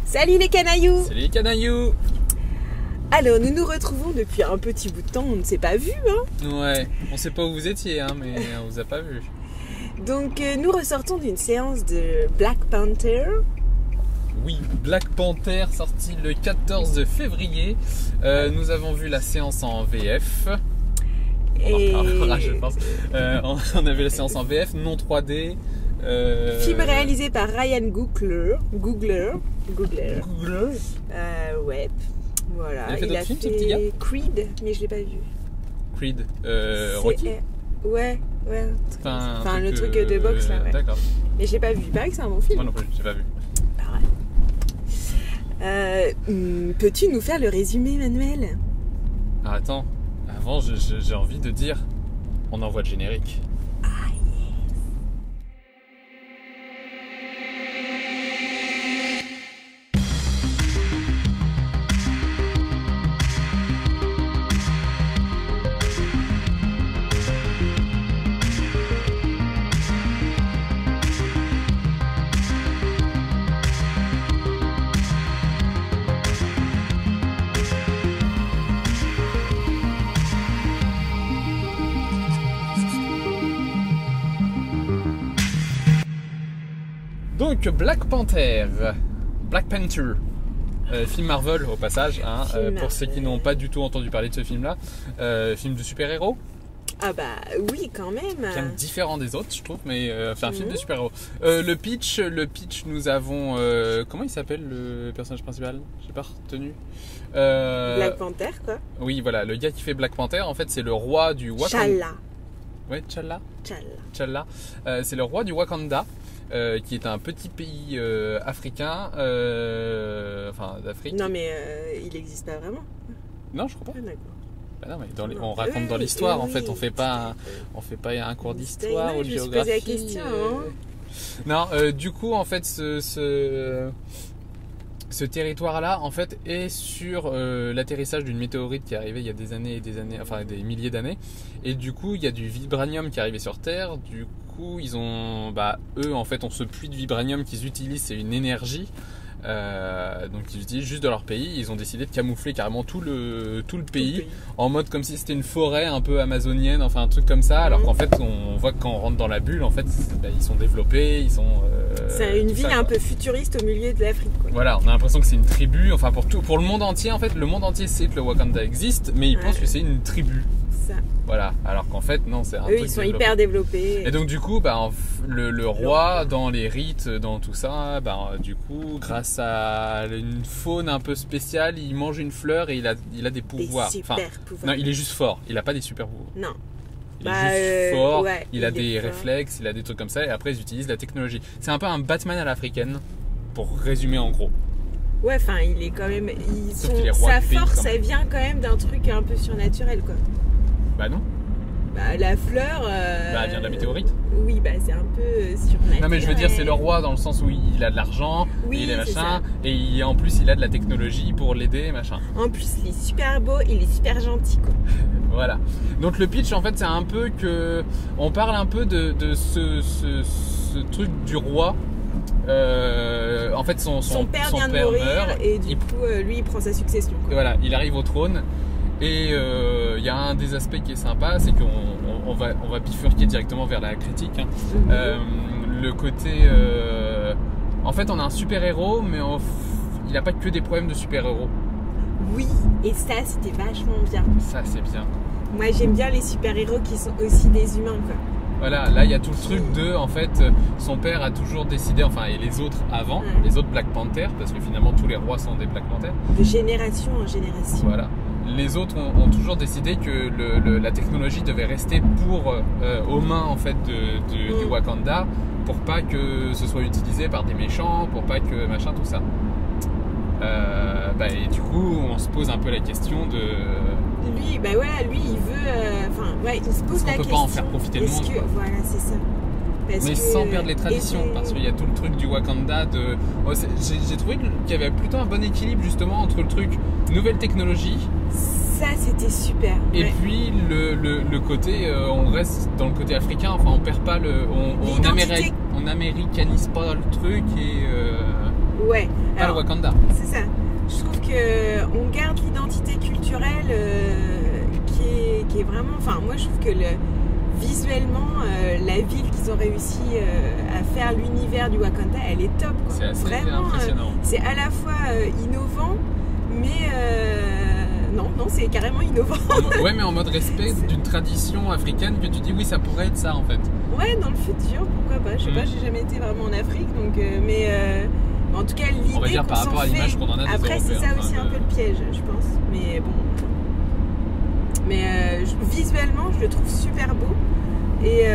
Salut les canailloux! Salut les canailloux! Alors nous nous retrouvons depuis un petit bout de temps, on ne s'est pas vu hein. Ouais, on sait pas où vous étiez hein, mais on vous a pas vu. Donc nous ressortons d'une séance de Black Panther. Oui, Black Panther sorti le 14 février. Nous avons vu la séance en VF. Et... On en reparlera, je pense. On a vu la séance en VF, non 3D. Film réalisé par Ryan Coogler. Ouais. Voilà. Il a fait d'autres films, ce petit gars ? Creed, mais je l'ai pas vu. Creed, Rocky. Ouais. Enfin, le truc de boxe là. Ouais. D'accord. Mais je l'ai pas vu. Il paraît que c'est un bon film. Moi non plus, j'ai pas vu. Peux-tu nous faire le résumé, Manuel ? Ah, attends, avant j'ai envie de dire, on envoie le générique. Donc Black Panther, film Marvel au passage, hein, pour ceux qui n'ont pas du tout entendu parler de ce film-là, film de super-héros. Ah bah oui quand même. Quand même différent des autres je trouve, mais un film de super-héros. Le pitch nous avons, comment il s'appelle le personnage principal? J'ai pas retenu. Black Panther quoi. Oui voilà, le gars qui fait Black Panther en fait c'est le roi du Wakanda. T'Challa. Ouais, T'Challa. C'est le roi du Wakanda. Qui est un petit pays africain, enfin d'Afrique. Non mais il n'existe pas vraiment. Non, je crois pas. Ah, d'accord. Bah non, mais on raconte dans l'histoire. En fait, on fait pas un cours d'histoire ou de géographie. Je me suis posé la question. Non, du coup, en fait, ce territoire-là, en fait, est sur l'atterrissage d'une météorite qui est arrivée il y a des années et des années, enfin des milliers d'années. Et du coup, il y a du vibranium qui est arrivé sur Terre. Du coup, ils ont, eux, en fait, ont ce puits de vibranium qu'ils utilisent, c'est une énergie. Donc ils utilisent juste de leur pays. Ils ont décidé de camoufler carrément tout le pays en mode comme si c'était une forêt un peu amazonienne, enfin un truc comme ça. Alors qu'en fait, on voit que quand on rentre dans la bulle, en fait, ils sont développés, ils sont. C'est une ville un peu futuriste au milieu de l'Afrique. Voilà, on a l'impression que c'est une tribu. Enfin pour le monde entier, en fait, le monde entier sait que le Wakanda existe, mais ils pensent que c'est une tribu. Ça. Voilà, alors qu'en fait non, c'est un truc ils sont développé. hyper développés. Et donc du coup, le roi dans les rites, dans tout ça, du coup, grâce à une faune un peu spéciale, il mange une fleur et il a des pouvoirs. Des super pouvoirs. Non, il est juste fort. Il a pas des super pouvoirs. Non. Il est juste fort. Ouais, il a des réflexes, il a des trucs comme ça. Et après, ils utilisent la technologie. C'est un peu un Batman à l'africaine, pour résumer en gros. Ouais, enfin, il est quand même. Sa force, elle vient quand même d'un truc un peu surnaturel, quoi. Bah non. La fleur. Elle vient de la météorite. Oui, c'est un peu surnaturel. Non, mais je veux dire, c'est le roi dans le sens où il a de l'argent, il est machin, et en plus, il a de la technologie pour l'aider, machin. En plus, il est super beau, il est super gentil, quoi. Voilà. Donc, le pitch, en fait, c'est un peu que. On parle un peu de ce truc du roi. En fait, son père vient de mourir meurt, et du coup, lui, il prend sa succession, quoi. Voilà, il arrive au trône. Et il y a un des aspects qui est sympa, c'est qu'on va bifurquer directement vers la critique. Hein. Le côté... en fait, on a un super-héros, mais il n'a pas que des problèmes de super-héros. Oui, et ça, c'était vachement bien. Ça, c'est bien. Moi, j'aime bien les super-héros qui sont aussi des humains, quoi. Voilà, là, il y a tout le truc de... En fait, son père a toujours décidé, et les autres avant, les autres Black Panther, parce que finalement, tous les rois sont des Black Panther. De génération en génération. Voilà. Les autres ont toujours décidé que la technologie devait rester aux mains en fait du Wakanda, pour pas que ce soit utilisé par des méchants, pour pas que machin tout ça. Et du coup, on se pose un peu la question de. Lui, il veut. Il se pose la question. On peut pas en faire profiter le monde. Voilà, c'est ça. Mais sans perdre les traditions, parce qu'il y a tout le truc du Wakanda j'ai trouvé qu'il y avait plutôt un bon équilibre justement entre le truc nouvelle technologie. Ça c'était super. Et puis le côté, on reste dans le côté africain, on perd pas on américanise pas le truc et Ouais. Pas Alors, le Wakanda. c'est ça. Je trouve qu'on garde l'identité culturelle qui est vraiment... Enfin, moi, je trouve que visuellement, la ville qu'ils ont réussi à faire, l'univers du Wakanda, elle est top. Quoi. C'est assez vraiment impressionnant. c'est à la fois innovant, mais... Non, c'est carrément innovant. Ouais, mais en mode respect d'une tradition africaine que tu dis, oui, ça pourrait être ça, en fait. Ouais, dans le futur, pourquoi pas. Je sais pas, j'ai jamais été vraiment en Afrique, donc... en tout cas, l'idée On va dire qu'on par rapport s'en à l'image fait... qu'on en a des Après, c'est Européens, ça aussi enfin, un peu le piège, je pense. Mais bon... Mais visuellement, je le trouve super beau. Et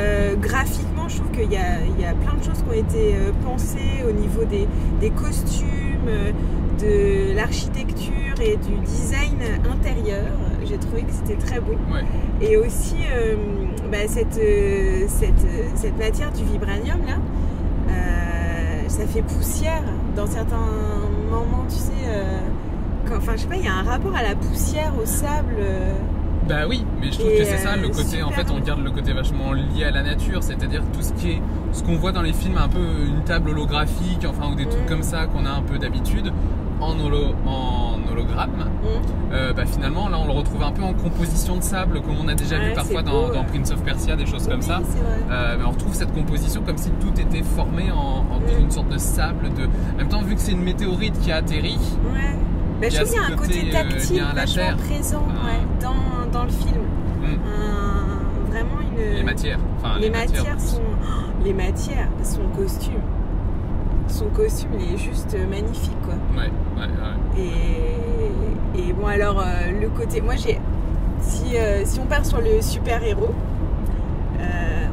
graphiquement, je trouve qu'il y a plein de choses qui ont été pensées au niveau des costumes, de l'architecture et du design intérieur. J'ai trouvé que c'était très beau. Ouais. Et aussi, cette matière du vibranium, là, ça fait poussière dans certains moments, tu sais. Enfin, je sais pas, il y a un rapport à la poussière, au sable. Bah oui, mais je trouve que c'est ça le côté, en fait on garde le côté vachement lié à la nature, c'est-à-dire tout ce qu'on voit dans les films, un peu une table holographique, enfin ou des trucs comme ça qu'on a un peu d'habitude en hologramme, finalement là on le retrouve un peu en composition de sable comme on a déjà vu parfois dans Prince of Persia, des choses comme ça. Mais on retrouve cette composition comme si tout était formé en une sorte de sable, en même temps vu que c'est une météorite qui a atterri. Je trouve qu'il y a un côté tactile vachement présent dans le film. Vraiment une... Les matières. Enfin, les matières sont... Les matières, son costume, il est juste magnifique, quoi. Ouais. Et bon, alors, le côté... Moi, si on part sur le super-héros,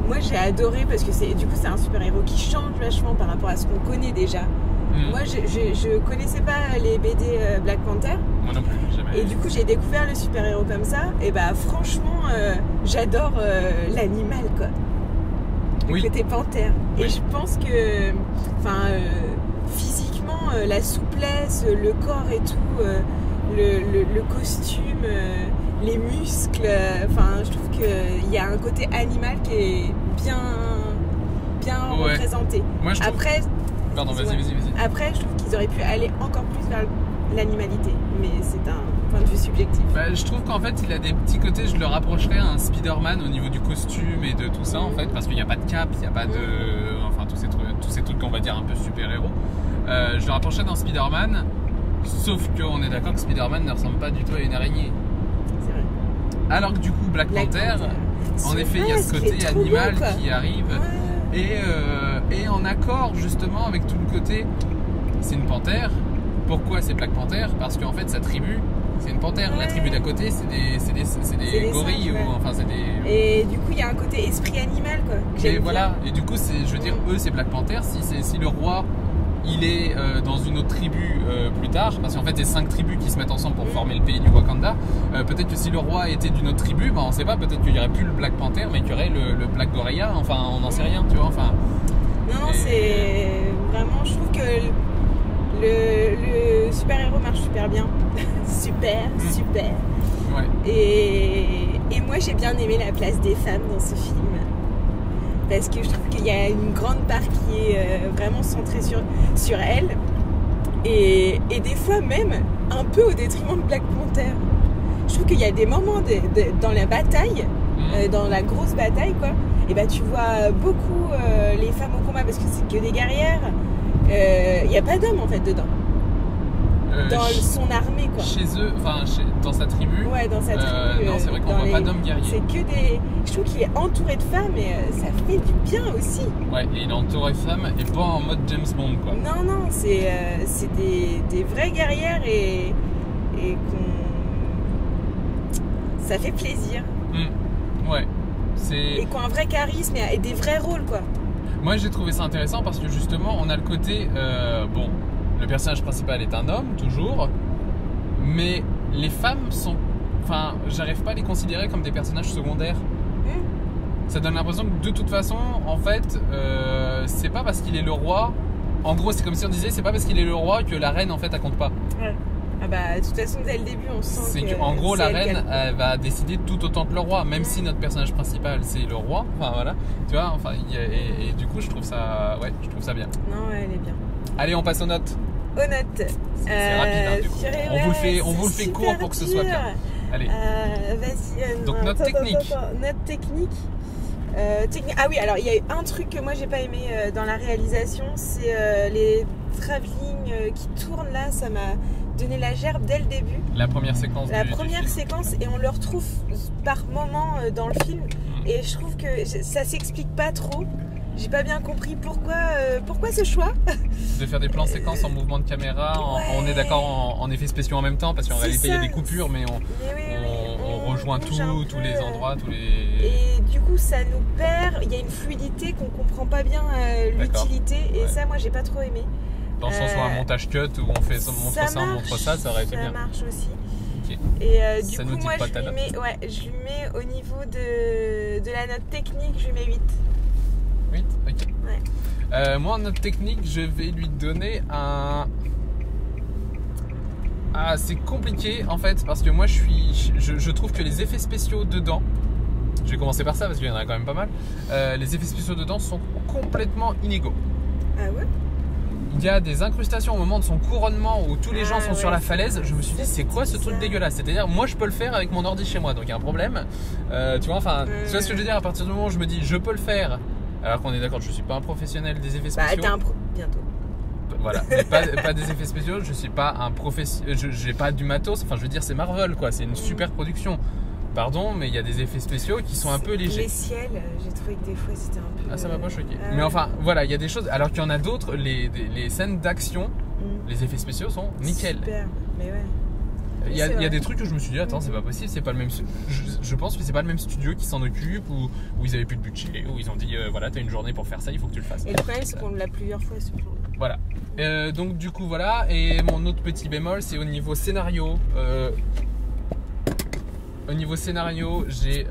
moi, j'ai adoré parce que c'est un super-héros qui change vachement par rapport à ce qu'on connaît déjà. Moi, je connaissais pas les BD Black Panther. Moi non plus, jamais. Et du coup, j'ai découvert le super-héros comme ça. Et bah, franchement, j'adore l'animal, quoi. Le côté panthère. Et je pense que, physiquement, la souplesse, le corps et tout, le costume, les muscles, je trouve qu'il y a un côté animal qui est bien représenté. Moi, je trouve... Pardon, vas-y. Après, je trouve qu'ils auraient pu aller encore plus vers l'animalité, mais c'est un point de vue subjectif. Je trouve qu'en fait, il a des petits côtés, je le rapprocherais à un Spider-Man au niveau du costume et de tout ça, en fait, parce qu'il n'y a pas de cape, il n'y a pas de... Enfin, tous ces trucs qu'on va dire un peu super-héros. Je le rapprocherais d'un Spider-Man, sauf qu'on est d'accord que Spider-Man ne ressemble pas du tout à une araignée. C'est vrai. Alors que du coup, Black Panther, en effet, il y a ce côté animal qui arrive. Et en accord justement avec tout le côté, c'est une panthère. Pourquoi c'est Black Panther? Parce qu'en fait sa tribu c'est une panthère. La tribu d'à côté c'est des gorilles singes, Et du coup il y a un côté esprit animal, quoi. Et voilà. Et du coup je veux dire eux c'est Black Panther. Si le roi il est dans une autre tribu plus tard, parce qu'en fait c'est 5 tribus qui se mettent ensemble pour former le pays du Wakanda. Peut-être que si le roi était d'une autre tribu, on sait pas, peut-être qu'il n'y aurait plus le Black Panther, mais qu'il y aurait le Black Gorilla, enfin on n'en sait rien, tu vois. Enfin, non, c'est vraiment, je trouve que le super-héros marche super bien. super. Ouais. Et moi j'ai bien aimé la place des femmes dans ce film. Parce que je trouve qu'il y a une grande part qui est vraiment centrée sur elle. Et des fois même un peu au détriment de Black Panther. Je trouve qu'il y a des moments dans la bataille, dans la grosse bataille, quoi. Et bah tu vois beaucoup les femmes au combat parce que c'est que des guerrières. Il n'y a pas d'hommes en fait dedans. Dans son armée, quoi. Chez eux, dans sa tribu. Ouais, dans sa tribu. Non, c'est vrai qu'on voit pas d'hommes guerriers. C'est que des... Je trouve qu'il est entouré de femmes et ça fait du bien aussi. Ouais, et il est entouré de femmes et pas en mode James Bond, quoi. Non, c'est des vraies guerrières et ça fait plaisir. Ouais. Et qui ont un vrai charisme et des vrais rôles, quoi. Moi, j'ai trouvé ça intéressant parce que justement, on a le côté... le personnage principal est un homme, toujours. Mais les femmes sont... j'arrive pas à les considérer comme des personnages secondaires. Ça donne l'impression que de toute façon, en fait, c'est pas parce qu'il est le roi... En gros, c'est comme si on disait, c'est pas parce qu'il est le roi que la reine, en fait, elle compte pas. Ouais. Ah bah, de toute façon, dès le début, on sent que... En gros, la reine, elle va décider tout autant que le roi, même si notre personnage principal, c'est le roi. Enfin, voilà. Tu vois, et du coup, je trouve ça bien. Non, ouais, elle est bien. Allez, on passe aux notes. notes. C'est rapide, hein, du coup. On vous le fait court pour que ce soit bien. Allez. Vas-y. Donc note technique. Note technique. Ah oui, alors il y a un truc que moi j'ai pas aimé dans la réalisation, c'est les travelling qui tournent là, ça m'a donné la gerbe dès le début. La première séquence. Du séquence, et on le retrouve par moment dans le film, et je trouve que ça s'explique pas trop. J'ai pas bien compris pourquoi ce choix de faire des plans séquences en mouvement de caméra. Ouais. On est d'accord en effets spéciaux en même temps, parce qu'en réalité il y a des coupures, mais on rejoint tous les endroits, Et du coup ça nous perd, il y a une fluidité qu'on comprend pas bien l'utilité, et ça moi j'ai pas trop aimé. Dans le sens où un montage cut où on fait montre ça aurait été bien. Ça marche aussi. Okay. Et du ça coup moi je lui mets au niveau de la note technique, je lui mets 8. 8, ok. Ouais. Moi en note technique je vais lui donner un... Ah, c'est compliqué en fait, parce que moi je trouve que les effets spéciaux dedans, je vais commencer par ça parce qu'il y en a quand même pas mal, les effets spéciaux dedans sont complètement inégaux. Ah ouais? Il y a des incrustations au moment de son couronnement où tous les gens sont sur la falaise. Je me suis dit, c'est quoi ce truc dégueulasse? C'est-à-dire, moi je peux le faire avec mon ordi chez moi, donc il y a un problème. Tu vois, tu vois ce que je veux dire? À partir du moment où je me dis, je peux le faire, alors qu'on est d'accord, je suis pas un professionnel des effets spéciaux. Bah, bientôt. Voilà, pas des effets spéciaux, je suis pas un professionnel, j'ai pas du matos, enfin je veux dire c'est Marvel quoi, c'est une super production. Pardon, mais il y a des effets spéciaux qui sont un peu légers. Les ciels, j'ai trouvé que des fois c'était un peu... Ah, ça m'a pas choqué. Mais enfin, voilà, il y a des choses, alors qu'il y en a d'autres, les scènes d'action, les effets spéciaux sont nickel. Super, mais ouais. Il y a des trucs où je me suis dit, attends, c'est pas possible, c'est pas le même. Je pense que c'est pas le même studio qui s'en occupe, ou ils avaient plus de budget, ou ils ont dit, voilà, t'as une journée pour faire ça, il faut que tu le fasses. Et le problème, c'est qu'on l'a plusieurs fois ce plan. Voilà. Donc, du coup, voilà. Et mon autre petit bémol, c'est au niveau scénario. Au niveau scénario, j'ai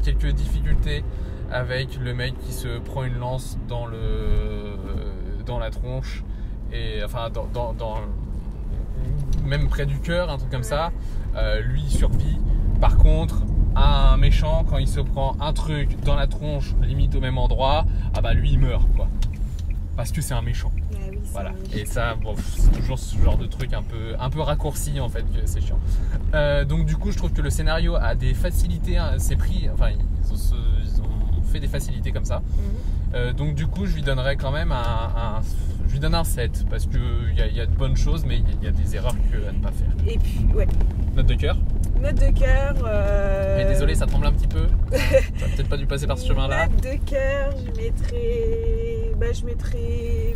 quelques difficultés avec le mec qui se prend une lance dans la tronche, et enfin, même près du cœur, un truc comme ça. Lui il survit. Par contre, un méchant, quand il se prend un truc dans la tronche limite au même endroit, ah bah lui il meurt quoi, parce que c'est un méchant. Oui, voilà. Et ça, bon, c'est toujours ce genre de truc un peu raccourci en fait, c'est chiant. Donc du coup je trouve que le scénario a des facilités, c'est pris, enfin ils ont fait des facilités comme ça. Donc du coup je lui donnerais quand même je lui donne un 7, parce qu'il y a de bonnes choses, mais il y a des erreurs à ne pas faire. Et puis, ouais. Note de cœur. Note de cœur. Mais désolé, ça tremble un petit peu. T'aurais peut-être pas dû passer par ce chemin-là. Note de cœur, je mettrais...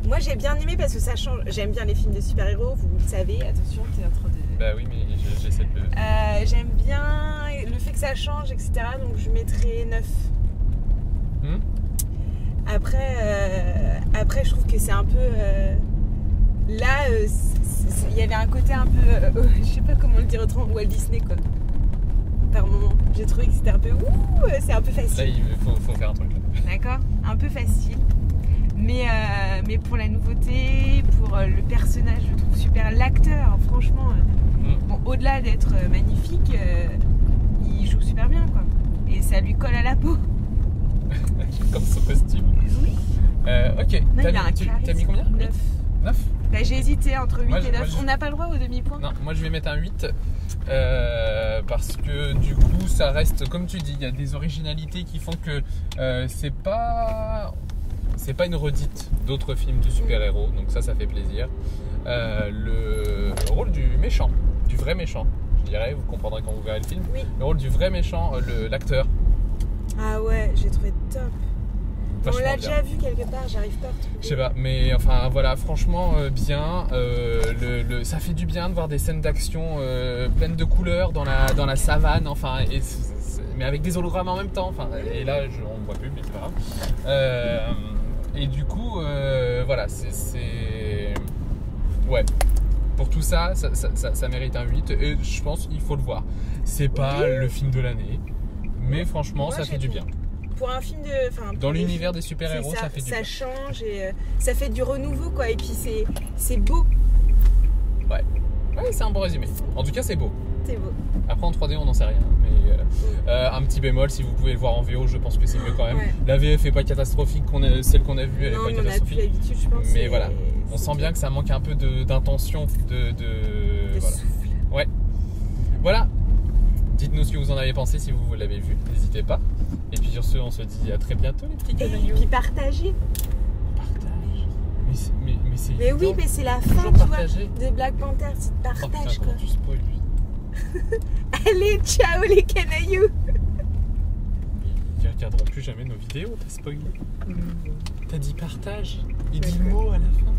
Moi j'ai bien aimé parce que ça change. J'aime bien les films de super-héros, vous le savez. Attention, t'es en train de... Bah oui, mais j'essaie de... J'aime bien le fait que ça change, etc. Donc je mettrais 9. Après, je trouve que c'est un peu... là, il y avait un côté un peu... je sais pas comment le dire autrement, Walt Disney, quoi. Par moment. J'ai trouvé que c'était un peu... c'est un peu facile. Là, il faut faire un truc. D'accord, un peu facile. Mais pour la nouveauté, pour le personnage, je trouve super. L'acteur, franchement, bon, au-delà d'être magnifique, il joue super bien, quoi. Et ça lui colle à la peau. Comme son costume. Oui. Ok. Non, t'as mis combien? 9. 9 Bah, j'ai hésité entre 8 et 9. On n'a pas le droit au demi-point. Non, moi je vais mettre un 8. Parce que du coup, ça reste, comme tu dis, il y a des originalités qui font que c'est pas une redite d'autres films de super-héros. Donc ça fait plaisir. Le rôle du méchant, du vrai méchant, je dirais, vous comprendrez quand vous verrez le film. Oui. Le rôle du vrai méchant, l'acteur. Ah ouais, j'ai trouvé top. On l'a bien. déjà vu quelque part, j'arrive pas à retrouver. Je sais pas, mais enfin voilà, franchement bien. Ça fait du bien de voir des scènes d'action pleines de couleurs dans la savane, enfin, mais avec des hologrammes en même temps. Enfin, et là, on ne voit plus, mais c'est pas grave. Et du coup, voilà, ouais. Pour tout ça, ça mérite un 8, et je pense qu'il faut le voir. C'est pas le film de l'année, mais franchement, ça fait du bien. Pour un film de... Dans l'univers des super-héros, ça fait du bien. Ça change et ça fait du renouveau, quoi. Et puis c'est beau. Ouais, c'est un bon résumé. En tout cas, c'est beau. C'est beau. Après en 3D on n'en sait rien, mais un petit bémol, si vous pouvez le voir en VO, je pense que c'est mieux quand même. Ouais. La VF est pas catastrophique, celle qu'on a vue elle est Non, pas mais on a plus catastrophique. l'habitude, je pense. Mais voilà, on sent bien que ça manque un peu d'intention, de voilà. souffle. Voilà. Dites-nous ce que vous en avez pensé si vous l'avez vu, n'hésitez pas. Et puis sur ce, on se dit à très bientôt les petits Et canailloux. puis partagez. Partage. C'est Mais oui, évident. mais c'est la fin, Toujours tu vois, partager. de Black Panther, c'est Oh partage putain, quoi. comment tu spoil lui. Allez, ciao les canailloux. Ils regarderont plus jamais nos vidéos, t'as spoilé. T'as dit partage, il dit D'accord. mot à la fin.